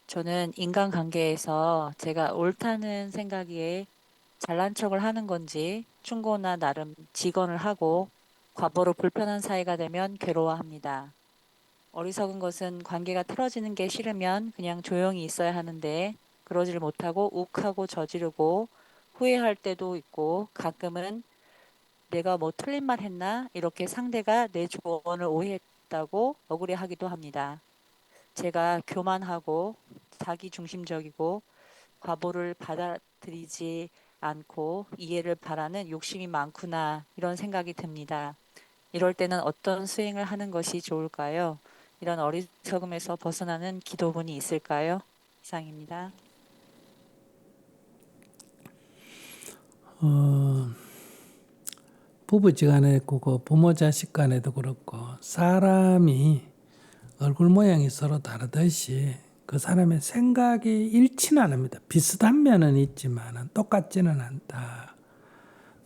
저는 인간관계에서 제가 옳다는 생각에 잘난 척을 하는 건지 충고나 나름 직언을 하고 과거로 불편한 사이가 되면 괴로워합니다. 어리석은 것은 관계가 틀어지는 게 싫으면 그냥 조용히 있어야 하는데 그러질 못하고 욱하고 저지르고 후회할 때도 있고 가끔은 내가 뭐 틀린 말 했나? 이렇게 상대가 내 조언을 오해했다고 억울해하기도 합니다. 제가 교만하고 자기중심적이고 과보를 받아들이지 않고 이해를 바라는 욕심이 많구나 이런 생각이 듭니다. 이럴 때는 어떤 수행을 하는 것이 좋을까요? 이런 어리석음에서 벗어나는 기도문이 있을까요? 이상입니다. 어, 부부지간에 그 부모 자식 간에도 그렇고 사람이 얼굴 모양이 서로 다르듯이 그 사람의 생각이 일치는 않습니다. 비슷한 면은 있지만 똑같지는 않다.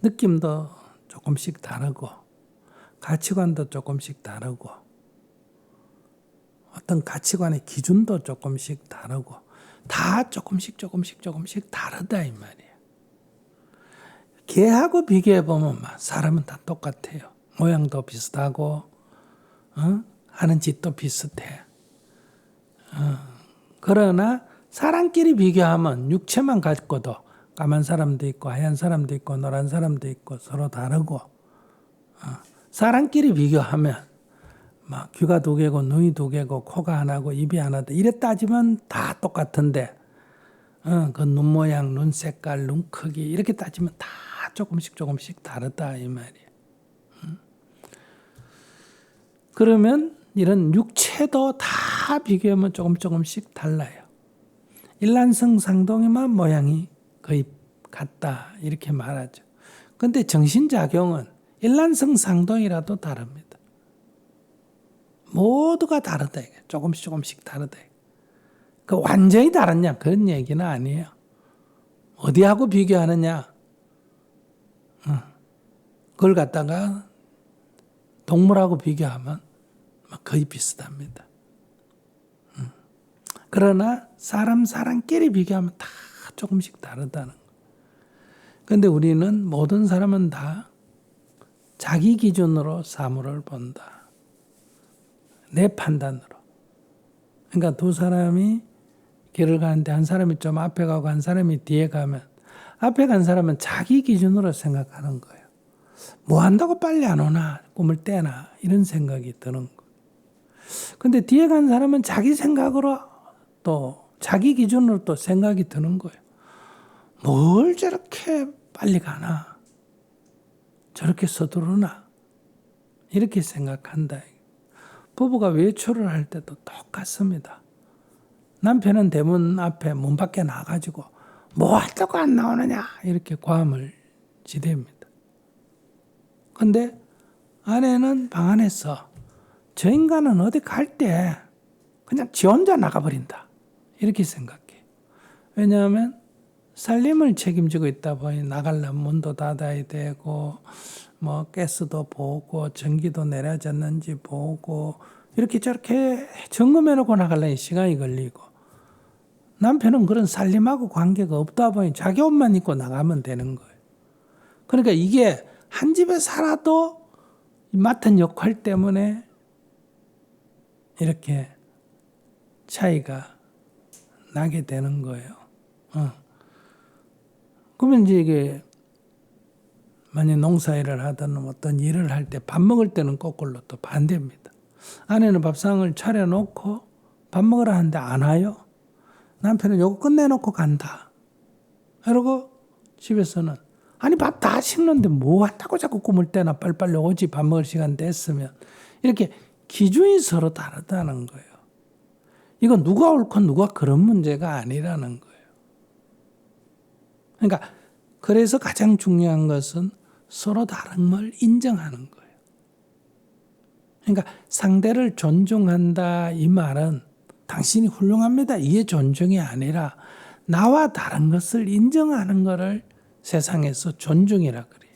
느낌도 조금씩 다르고 가치관도 조금씩 다르고 어떤 가치관의 기준도 조금씩 다르고 다 조금씩 다르다 이 말이에요. 개하고 비교해 보면 사람은 다 똑같아요. 모양도 비슷하고 하는 짓도 비슷해. 그러나 사람끼리 비교하면 육체만 갖고도 까만 사람도 있고 하얀 사람도 있고 노란 사람도 있고 서로 다르고 사람끼리 비교하면 막 귀가 두 개고 눈이 두 개고 코가 하나고 입이 하나다 이래 따지면 다 똑같은데 그 눈 모양, 눈 색깔, 눈 크기 이렇게 따지면 다 조금씩 다르다 이 말이에요. 그러면 이런 육체도 다 비교하면 조금씩 달라요. 일란성상동에만 모양이 거의 같다 이렇게 말하죠. 근데 정신작용은 일란성상동이라도 다릅니다. 모두가 다르다. 조금씩 다르다. 그 완전히 다르냐 그런 얘기는 아니에요. 어디하고 비교하느냐. 그걸 갖다가 동물하고 비교하면 거의 비슷합니다. 그러나 사람끼리 비교하면 다 조금씩 다르다는 거예요. 그런데 우리는 모든 사람은 다 자기 기준으로 사물을 본다. 내 판단으로. 그러니까 두 사람이 길을 가는데 한 사람이 좀 앞에 가고 한 사람이 뒤에 가면 앞에 간 사람은 자기 기준으로 생각하는 거예요. 뭐 한다고 빨리 안 오나 꿈을 떼나 이런 생각이 드는 거예요. 근데 뒤에 간 사람은 자기 생각으로 또 자기 기준으로 또 생각이 드는 거예요. 뭘 저렇게 빨리 가나? 저렇게 서두르나? 이렇게 생각한다. 부부가 외출을 할 때도 똑같습니다. 남편은 대문 앞에 문 밖에 나가지고 뭐 하려고 안 나오느냐 이렇게 과음을 지댑니다. 근데 아내는 방 안에서 저 인간은 어디 갈 때 그냥 지 혼자 나가버린다. 이렇게 생각해. 왜냐하면 살림을 책임지고 있다 보니 나가려면 문도 닫아야 되고 뭐 가스도 보고 전기도 내려졌는지 보고 이렇게 저렇게 점검해놓고 나가려니 시간이 걸리고 남편은 그런 살림하고 관계가 없다 보니 자기 옷만 입고 나가면 되는 거예요. 그러니까 이게 한 집에 살아도 맡은 역할 때문에 이렇게 차이가 나게 되는 거예요. 그러면 이제 이게 만약 농사일을 하든 어떤 일을 할 때 밥 먹을 때는 거꾸로 또 반대입니다. 아내는 밥상을 차려놓고 밥 먹으러 하는데 안 와요. 남편은 요거 끝내놓고 간다. 그러고 집에서는 아니 밥 다 식는데 뭐 한다고 자꾸 꿈을 때나 빨리빨리 오지 밥 먹을 시간 됐으면 이렇게 기준이 서로 다르다는 거예요. 이건 누가 옳고 누가 그런 문제가 아니라는 거예요. 그러니까 그래서 가장 중요한 것은 서로 다름을 인정하는 거예요. 그러니까 상대를 존중한다 이 말은 당신이 훌륭합니다. 이게 존중이 아니라 나와 다른 것을 인정하는 것을 세상에서 존중이라 그래요.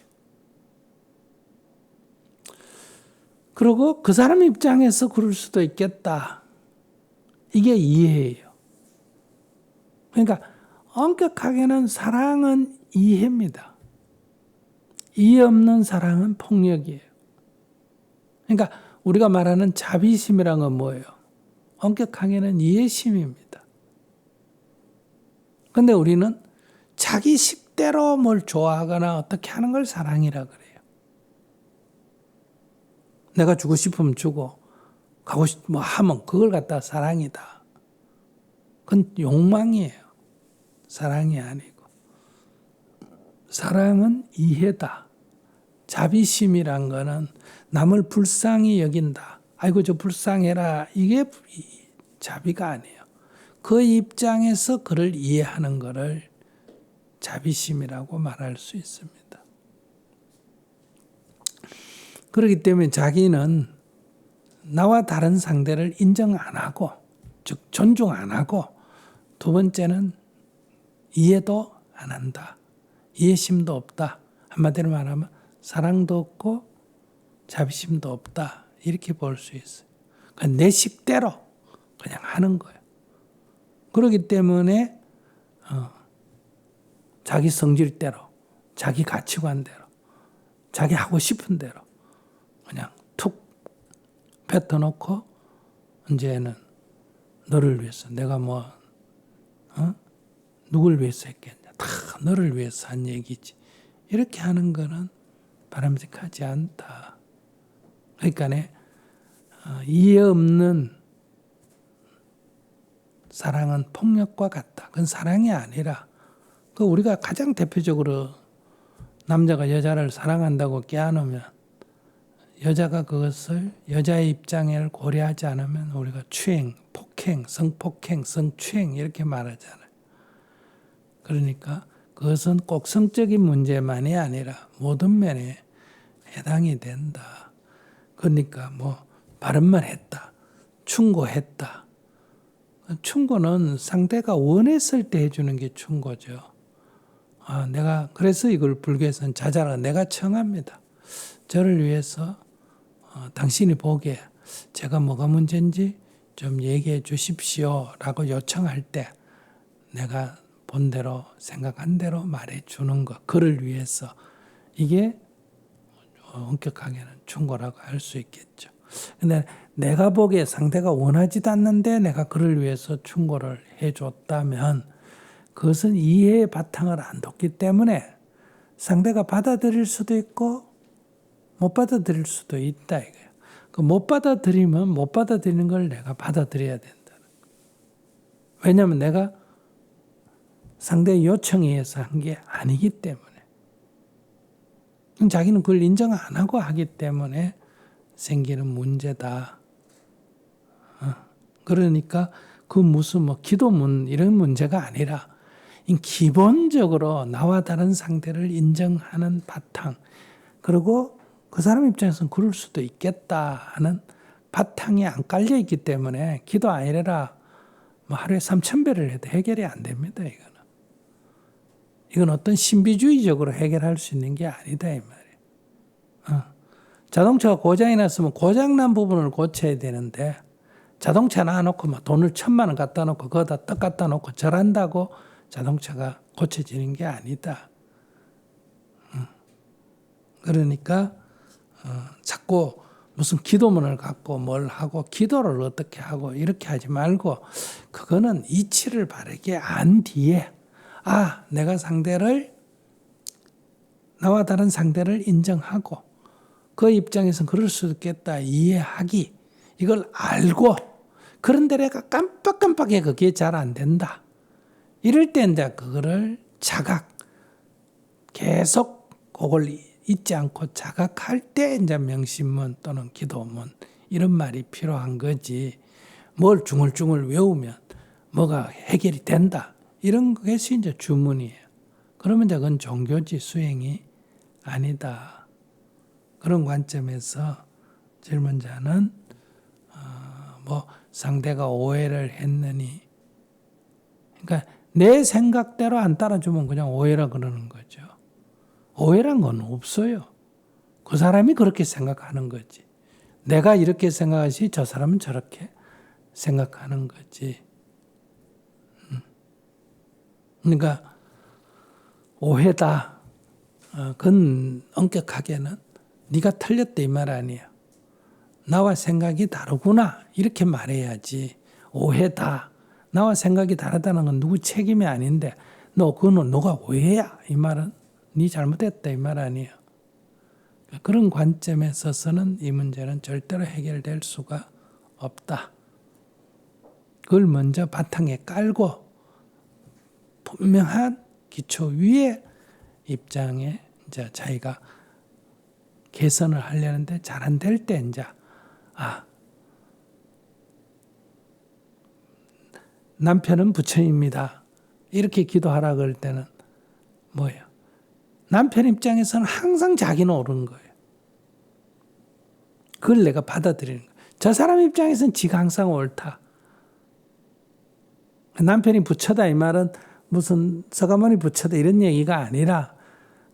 그리고 그 사람 입장에서 그럴 수도 있겠다. 이게 이해예요. 그러니까 엄격하게는 사랑은 이해입니다. 이해 없는 사랑은 폭력이에요. 그러니까 우리가 말하는 자비심이란 건 뭐예요? 엄격하게는 이해심입니다. 근데 우리는 자기 식대로 뭘 좋아하거나 어떻게 하는 걸 사랑이라 그래요. 내가 주고 싶으면 주고 가고 싶 뭐 하면 그걸 갖다 사랑이다. 그건 욕망이에요. 사랑이 아니고. 사랑은 이해다. 자비심이란 거는 남을 불쌍히 여긴다. 아이고 저 불쌍해라. 이게 자비가 아니에요. 그 입장에서 그를 이해하는 것을 자비심이라고 말할 수 있습니다. 그렇기 때문에 자기는 나와 다른 상대를 인정 안 하고, 즉 존중 안 하고, 두 번째는 이해도 안 한다. 이해심도 없다. 한마디로 말하면 사랑도 없고 자비심도 없다. 이렇게 볼 수 있어요. 그러니까 내 식대로 그냥 하는 거예요. 그렇기 때문에 자기 성질대로, 자기 가치관대로, 자기 하고 싶은 대로 그냥 툭 뱉어놓고 이제는 너를 위해서 내가 누굴 위해서 했겠냐. 다 너를 위해서 한 얘기지. 이렇게 하는 거는 바람직하지 않다. 그러니까 이해 없는 사랑은 폭력과 같다. 그건 사랑이 아니라 우리가 가장 대표적으로 남자가 여자를 사랑한다고 껴안으면 여자가 그것을 여자의 입장을 고려하지 않으면 우리가 추행, 폭행, 성폭행, 성추행 이렇게 말하잖아요. 그러니까 그것은 꼭 성적인 문제만이 아니라 모든 면에 해당이 된다. 그러니까 바른말 했다. 충고했다. 충고는 상대가 원했을 때 해주는 게 충고죠. 내가 그래서 이걸 불교에서는 자자라 내가 청합니다. 저를 위해서 당신이 보기에 제가 뭐가 문제인지 좀 얘기해 주십시오 라고 요청할 때 내가 본 대로 생각한 대로 말해 주는 것, 그를 위해서 이게 엄격하게는 충고라고 할 수 있겠죠. 근데 내가 보기에 상대가 원하지도 않는데 내가 그를 위해서 충고를 해줬다면 그것은 이해의 바탕을 안 뒀기 때문에 상대가 받아들일 수도 있고 못 받아들일 수도 있다 이거예요. 못 받아들이면 못 받아들이는 걸 내가 받아들여야 된다. 왜냐하면 내가 상대의 요청에 의해서 한 게 아니기 때문에. 자기는 그걸 인정 안 하고 하기 때문에 생기는 문제다. 그러니까 그 무슨 기도문 이런 문제가 아니라 기본적으로 나와 다른 상대를 인정하는 바탕, 그리고 그 사람 입장에서는 그럴 수도 있겠다 하는 바탕이 안 깔려 있기 때문에 기도 안 이래라 하루에 3,000배를 해도 해결이 안 됩니다. 이건 어떤 신비주의적으로 해결할 수 있는 게 아니다 이 말이에요. 자동차가 고장이 났으면 고장난 부분을 고쳐야 되는데 자동차 놔놓고 돈을 1,000만 원 갖다 놓고 거기다 떡 갖다 놓고 절한다고 자동차가 고쳐지는 게 아니다. 그러니까 자꾸 무슨 기도문을 갖고 뭘 하고 기도를 어떻게 하고 이렇게 하지 말고 그거는 이치를 바르게 안 뒤에 내가 나와 다른 상대를 인정하고 그 입장에서는 그럴 수 있겠다 이해하기, 이걸 알고 그런데 내가 깜빡깜빡해 그게 잘 안 된다. 이럴 때 이제 그거를 계속 그걸 잊지 않고 자각할 때 이제 명심문 또는 기도문 이런 말이 필요한 거지. 뭘 중얼중얼 외우면 뭐가 해결이 된다. 이런 것이 이제 주문이에요. 그러면 이제 그건 종교지 수행이 아니다. 그런 관점에서 질문자는 상대가 오해를 했느니, 그러니까 내 생각대로 안 따라주면 그냥 오해라 그러는 거죠. 오해란 건 없어요. 그 사람이 그렇게 생각하는 거지. 내가 이렇게 생각하시 저 사람은 저렇게 생각하는 거지. 그러니까 오해다. 그건 엄격하게는 네가 틀렸다 이 말 아니에요. 나와 생각이 다르구나 이렇게 말해야지. 오해다. 나와 생각이 다르다는 건 누구 책임이 아닌데 그거는 너가 오해야. 이 말은 네 잘못했다 이 말 아니에요. 그런 관점에 있어서는 이 문제는 절대로 해결될 수가 없다. 그걸 먼저 바탕에 깔고 분명한 기초 위에 입장에 이제 자기가 개선을 하려는데 잘 안 될 때 이제 남편은 부처입니다. 이렇게 기도하라 그럴 때는 뭐예요? 남편 입장에서는 항상 자기는 옳은 거예요. 그걸 내가 받아들이는 거예요. 저 사람 입장에서는 지가 항상 옳다. 남편이 부처다 이 말은 무슨 서가모니 부처다 이런 얘기가 아니라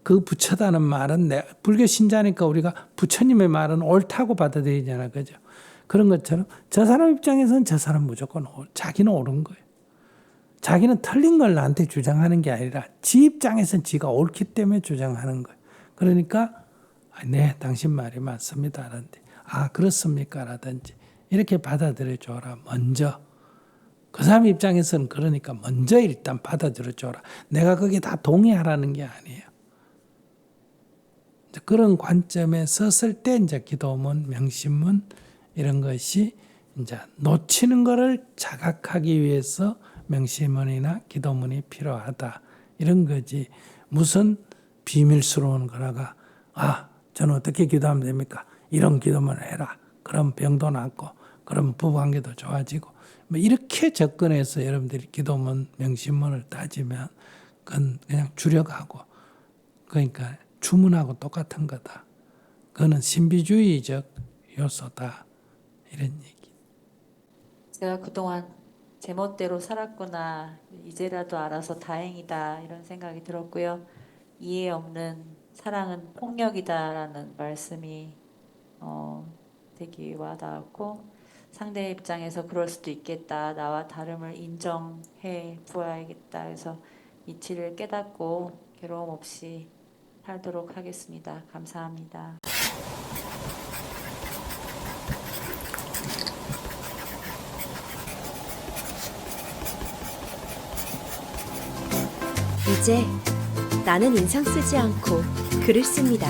그 부처다는 말은 불교 신자니까 우리가 부처님의 말은 옳다고 받아들이잖아. 그죠? 그런 것처럼 저 사람 입장에서는 저 사람 무조건 자기는 옳은 거예요. 자기는 틀린 걸 나한테 주장하는 게 아니라 지 입장에서는 지가 옳기 때문에 주장하는 거예요. 그러니까 네, 당신 말이 맞습니다. 라든지 그렇습니까? 라든지 이렇게 받아들여 줘라. 먼저. 그 사람 입장에서는 그러니까 먼저 일단 받아들여 줘라. 내가 거기에 다 동의하라는 게 아니에요. 그런 관점에 섰을 때 이제 기도문, 명심문 이런 것이 이제 놓치는 것을 자각하기 위해서 명심문이나 기도문이 필요하다. 이런 거지. 무슨 비밀스러운 거라가 저는 어떻게 기도하면 됩니까? 이런 기도문을 해라. 그럼 병도 낫고 그럼 부부관계도 좋아지고 뭐 이렇게 접근해서 여러분들이 기도문, 명심문을 따지면 그건 그냥 주력하고 그러니까 주문하고 똑같은 거다. 그거는 신비주의적 요소다. 이런 얘기. 제가 그동안 제멋대로 살았구나. 이제라도 알아서 다행이다. 이런 생각이 들었고요. 이해 없는 사랑은 폭력이다라는 말씀이 되게 와닿았고 상대 입장에서 그럴 수도 있겠다. 나와 다름을 인정해 보아야겠다. 그래서 이치를 깨닫고 괴로움 없이 살도록 하겠습니다. 감사합니다. 이제 나는 인상 쓰지 않고 글을 씁니다.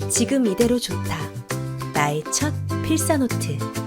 지금 이대로 좋다. 나의 첫 필사노트.